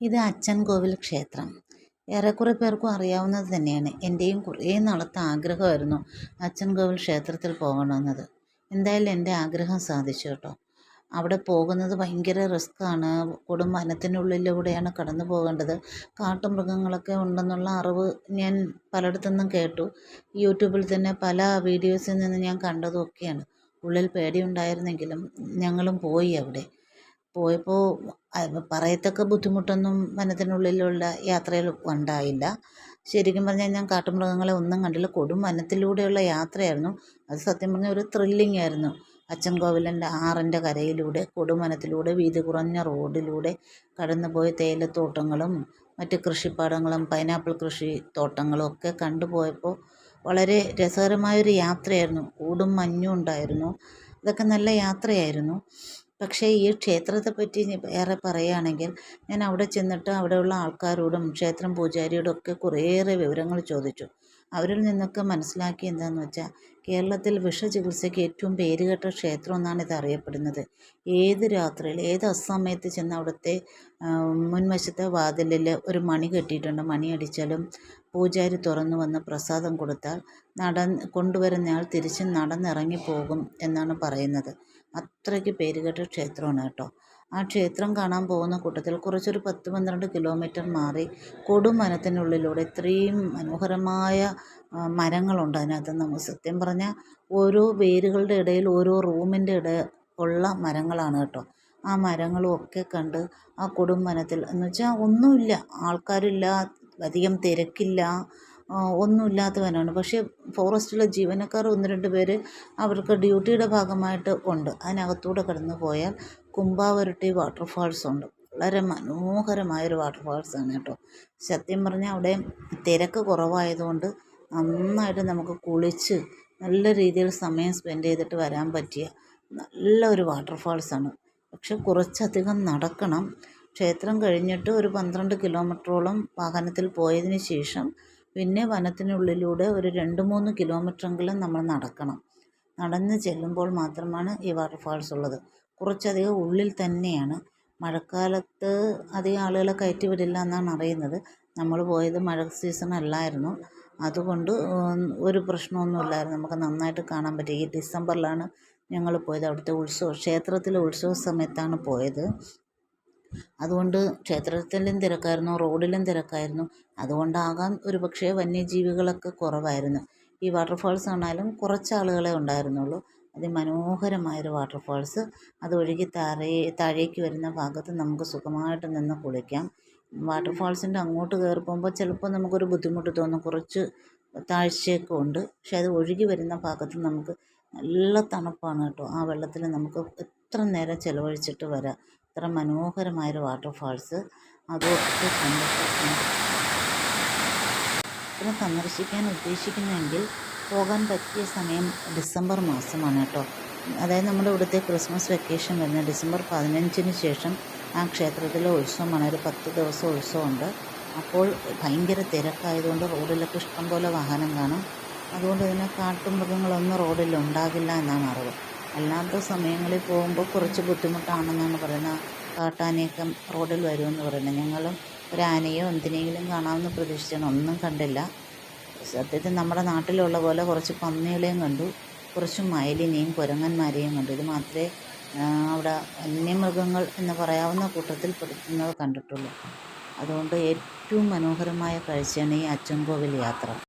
ഇത് അച്ചൻകോവിൽ ക്ഷേത്രം. ഏറെക്കുറെ പേർക്കും അറിയാവുന്നത് തന്നെയാണ്. എൻ്റെയും കുറേ നാളത്തെ ആഗ്രഹമായിരുന്നു അച്ചൻകോവിൽ ക്ഷേത്രത്തിൽ പോകണമെന്നത്. എന്തായാലും എൻ്റെ ആഗ്രഹം സാധിച്ചു കേട്ടോ. അവിടെ പോകുന്നത് ഭയങ്കര റിസ്ക്കാണ്. കൊടും വനത്തിനുള്ളിലൂടെയാണ് കടന്നു പോകേണ്ടത്. കാട്ടുമൃഗങ്ങളൊക്കെ ഉണ്ടെന്നുള്ള അറിവ് ഞാൻ പലയിടത്തുനിന്നും കേട്ടു. യൂട്യൂബിൽ തന്നെ പല വീഡിയോസിൽ നിന്ന് ഞാൻ കണ്ടതൊക്കെയാണ്. ഉള്ളിൽ പേടിയുണ്ടായിരുന്നെങ്കിലും ഞങ്ങളും പോയി അവിടെ. പോയപ്പോൾ പറയത്തക്ക ബുദ്ധിമുട്ടൊന്നും വനത്തിനുള്ളിലുള്ള യാത്രയിൽ ഉണ്ടായില്ല. ശരിക്കും പറഞ്ഞാൽ ഞാൻ കാട്ടുമൃഗങ്ങളെ ഒന്നും കണ്ടില്ല. കൊടും വനത്തിലൂടെയുള്ള യാത്രയായിരുന്നു. അത് സത്യം പറഞ്ഞാൽ ഒരു ത്രില്ലിംഗ് ആയിരുന്നു. അച്ചൻകോവിലിൻ്റെ ആറിൻ്റെ കരയിലൂടെ കൊടുംവനത്തിലൂടെ വീതി കുറഞ്ഞ റോഡിലൂടെ കടന്നുപോയി തേയിലത്തോട്ടങ്ങളും മറ്റ് കൃഷിപ്പാടങ്ങളും പൈനാപ്പിൾ കൃഷി തോട്ടങ്ങളും ഒക്കെ കണ്ടുപോയപ്പോൾ വളരെ രസകരമായൊരു യാത്രയായിരുന്നു. കൂടും മഞ്ഞും ഉണ്ടായിരുന്നു. ഇതൊക്കെ നല്ല യാത്രയായിരുന്നു. പക്ഷേ ഈ ക്ഷേത്രത്തെപ്പറ്റി ഏറെ പറയുകയാണെങ്കിൽ ഞാൻ അവിടെ ചെന്നിട്ട് അവിടെയുള്ള ആൾക്കാരോടും ക്ഷേത്രം പൂജാരിയോടും ഒക്കെ കുറേയേറെ വിവരങ്ങൾ ചോദിച്ചു. അവരിൽ നിന്നൊക്കെ മനസ്സിലാക്കി എന്താണെന്ന് വെച്ചാൽ കേരളത്തിൽ വിഷചികിത്സയ്ക്ക് ഏറ്റവും പേരുകേട്ട ക്ഷേത്രം എന്നാണ് ഇത് അറിയപ്പെടുന്നത്. ഏത് രാത്രിയിൽ ഏത് അസമയത്ത് ചെന്ന് അവിടുത്തെ മുൻവശത്തെ വാതിലിൽ ഒരു മണി കെട്ടിയിട്ടുണ്ട്. മണി അടിച്ചാലും പൂജാരി തുറന്നു വന്ന് പ്രസാദം കൊടുത്താൽ കൊണ്ടുവരുന്നയാൾ തിരിച്ച് നടന്നിറങ്ങി പോകും എന്നാണ് പറയുന്നത്. അത്രയ്ക്ക് പേരുകേട്ട ക്ഷേത്രമാണ് കേട്ടോ. ആ ക്ഷേത്രം കാണാൻ പോകുന്ന കൂട്ടത്തിൽ കുറച്ചൊരു 10-12 കിലോമീറ്റർ മാറി കൊടും വനത്തിനുള്ളിലൂടെ ഇത്രയും മനോഹരമായ മരങ്ങളുണ്ട് അതിനകത്ത്. നമുക്ക് സത്യം പറഞ്ഞാൽ ഓരോ വേരുകളുടെ ഇടയിൽ ഓരോ റൂമിൻ്റെ ഉള്ള മരങ്ങളാണ് കേട്ടോ. ആ മരങ്ങളും ഒക്കെ കണ്ട് ആ കൊടും വനത്തിൽ എന്ന് വെച്ചാൽ ഒന്നുമില്ല, ആൾക്കാരില്ല, അധികം തിരക്കില്ല, ഒന്നുമില്ലാത്ത വനമാണ്. പക്ഷേ ഫോറസ്റ്റിലെ ജീവനക്കാർ 1-2 പേര് അവർക്ക് ഡ്യൂട്ടിയുടെ ഭാഗമായിട്ട് ഉണ്ട്. അതിനകത്തൂടെ കടന്നു പോയാൽ കുംഭാവുരുട്ടി വാട്ടർഫാൾസ് ഉണ്ട്. വളരെ മനോഹരമായൊരു വാട്ടർഫാൾസാണ് കേട്ടോ. സത്യം പറഞ്ഞാൽ അവിടെ തിരക്ക് കുറവായതുകൊണ്ട് നന്നായിട്ട് നമുക്ക് കുളിച്ച് നല്ല രീതിയിൽ സമയം സ്പെൻഡ് ചെയ്തിട്ട് വരാൻ പറ്റിയ നല്ല ഒരു വാട്ടർഫാൾസാണ്. പക്ഷെ കുറച്ചധികം നടക്കണം. ക്ഷേത്രം കഴിഞ്ഞിട്ട് ഒരു 12 കിലോമീറ്ററോളം വാഹനത്തിൽ പോയതിന് ശേഷം പിന്നെ വനത്തിനുള്ളിലൂടെ ഒരു 2-3 കിലോമീറ്ററെങ്കിലും നമ്മൾ നടക്കണം. നടന്ന് ചെല്ലുമ്പോൾ മാത്രമാണ് ഈ വാട്ടർഫാൾസ് ഉള്ളത്. കുറച്ചധികം ഉള്ളിൽ തന്നെയാണ്. മഴക്കാലത്ത് അധികം ആളുകളെ കയറ്റി വിടില്ല എന്നാണ് അറിയുന്നത്. നമ്മൾ പോയത് മഴ സീസൺ അല്ലായിരുന്നു. അതുകൊണ്ട് ഒരു പ്രശ്നമൊന്നുമില്ലായിരുന്നു. നമുക്ക് നന്നായിട്ട് കാണാൻ പറ്റി. ഈ ഡിസംബറിലാണ് ഞങ്ങൾ പോയത്. അവിടുത്തെ ക്ഷേത്രത്തിലെ ഉത്സവ സമയത്താണ് പോയത്. അതുകൊണ്ട് ക്ഷേത്രത്തിലും തിരക്കായിരുന്നു, റോഡിലും തിരക്കായിരുന്നു. അതുകൊണ്ടാകാം ഒരുപക്ഷെ വന്യജീവികളൊക്കെ കുറവായിരുന്നു. ഈ വാട്ടർഫാൾസ് ആണെങ്കിലും കുറച്ച് ആളുകളെ ഉണ്ടായിരുന്നുള്ളൂ. അതിമനോഹരമായൊരു വാട്ടർഫാൾസ്. അത് ഒഴുകി താഴേക്ക് വരുന്ന ഭാഗത്ത് നമുക്ക് സുഖമായിട്ട് നിന്ന് കുളിക്കാം. വാട്ടർഫാൾസിൻ്റെ അങ്ങോട്ട് കയറി പോകുമ്പോൾ ചിലപ്പോൾ നമുക്കൊരു ബുദ്ധിമുട്ട് തോന്നും. കുറച്ച് താഴ്ചയൊക്കെ ഉണ്ട്. പക്ഷെ അത് ഒഴുകി വരുന്ന ഭാഗത്ത് നമുക്ക് നല്ല തണുപ്പാണ് കേട്ടോ. ആ വെള്ളത്തിൽ നമുക്ക് എത്ര നേരം ചിലവഴിച്ചിട്ട് വരാം. അത്ര മനോഹരമായൊരു വാട്ടർഫാൾസ്. അതൊക്കെ കണ്ടിട്ട് ഇതിനെ സന്ദർശിക്കാൻ ഉദ്ദേശിക്കുന്നെങ്കിൽ പോകാൻ പറ്റിയ സമയം ഡിസംബർ മാസമാണ് കേട്ടോ. അതായത് നമ്മുടെ ഇവിടുത്തെ ക്രിസ്മസ് വെക്കേഷൻ വരുന്ന ഡിസംബർ 15-ന് ശേഷം ആ ക്ഷേത്രത്തിലെ ഉത്സവമാണ്. ഒരു 10 ദിവസം ഉത്സവമുണ്ട്. അപ്പോൾ ഭയങ്കര തിരക്കായതുകൊണ്ട് റോഡിലൊക്കെ ഇഷ്ടംപോലെ വാഹനം കാണും. അതുകൊണ്ട് തന്നെ കാട്ടുമൃഗങ്ങളൊന്നും റോഡിൽ ഉണ്ടാകില്ല എന്നാണ് അറിവ്. അല്ലാത്ത സമയങ്ങളിൽ പോകുമ്പോൾ കുറച്ച് ബുദ്ധിമുട്ടാണെന്നാണ് പറയുന്നത്. കാട്ടാനയൊക്കെ റോഡിൽ വരുമെന്ന് പറയുന്നത്. ഞങ്ങളും ഒരു ആനയോ എന്തിനെങ്കിലും കാണാമെന്ന് പ്രതീക്ഷിച്ചാണ്. ഒന്നും കണ്ടില്ല. സത്യത്തിൽ നമ്മുടെ നാട്ടിലുള്ള പോലെ കുറച്ച് പന്നികളെയും കണ്ടു, കുറച്ച് മയിലിനെയും കുരങ്ങന്മാരെയും കണ്ടു. ഇത് മാത്രമേ അവിടെ വന്യമൃഗങ്ങൾ എന്ന് പറയാവുന്ന കൂട്ടത്തിൽ പെടുത്തുന്നത് കണ്ടിട്ടുള്ളൂ. അതുകൊണ്ട് ഏറ്റവും മനോഹരമായ കാഴ്ചയാണ് ഈ അച്ചൻകോവിൽ യാത്ര.